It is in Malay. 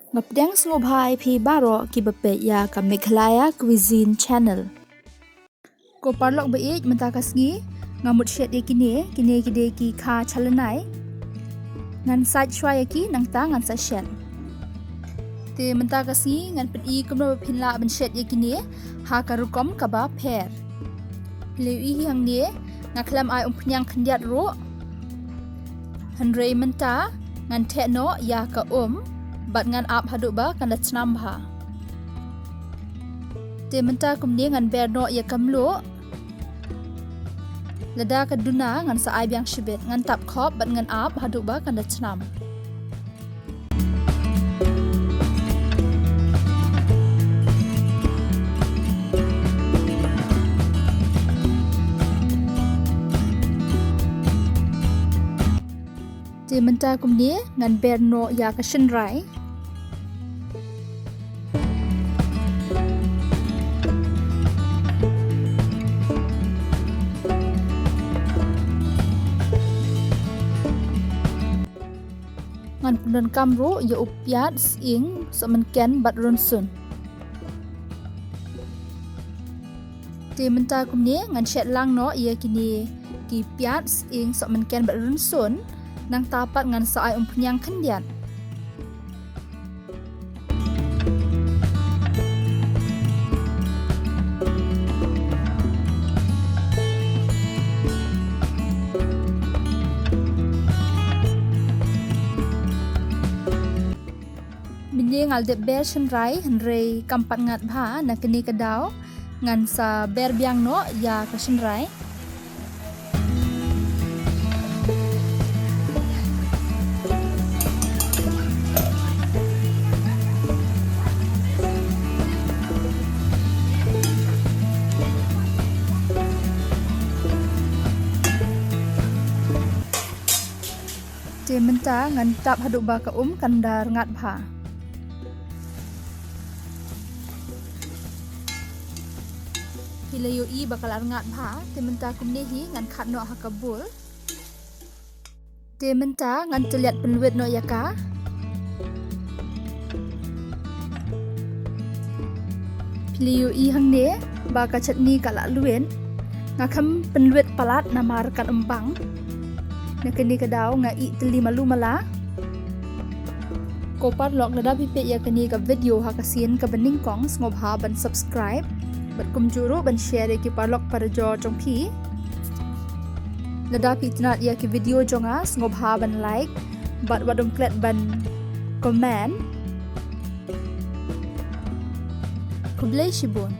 Ngapdang ngobhai phi baro ki bape ya ka Meghalaya Cuisine Channel. Ko parlok beij mentakasngi ngamut shet kine kide ki kha shalynnai. Ngan side shwaya ki nang ta ngan sa shet. Te mentakasngi ngan pedi kumno phinla ben shet kine ha karukom kaba pher. Lewi hang ne ngaklam ai umpnyang khndiat ro. Hanrei menta ngan tekno ya ka bat ngan ap hadu ba kan latnam bha. Te menta kumni ngan berno ya kamlo. Lada kaduna ngan sa ai biang shibet ngan tap khop bat ngan ap hadu ba kan latnam. Te menta kumni ngan berno ya ka shalynnai. Ngan punan kamro ya upiat ing semenken bat ronsun. Te menta kumni ngan shet lang no ia kini ki piat ing semenken bat ronsun nang tapat ngan saai umpnyang khendiat. Mini ngal de ber shalynnai hanrei kampat ngat bha na kini kadau ngan sa ber biang no ya ka shalynnai. Te menta ngan tap hadu ba ka kandar ngat bha. Hilayo i bakal ngat bha te menta kumne hi ngan khat no hakabul. Te menta ngan teliat penluit no yaka. Hilayo i hang ne ba ka chatani kala luen ngakam penluit palat namar kan embang. Nakini kadau nga i teli malu mala. Kopar lok lada pipet ya kini ka video ha kasien ka bening kong ngobha ban subscribe. Bat kumjuru ban share ki parlok para jo jong pi. Lada pitnat ya ki video jonga ngobha ban like. Bat wadong klet ban comment. Kublai shibun.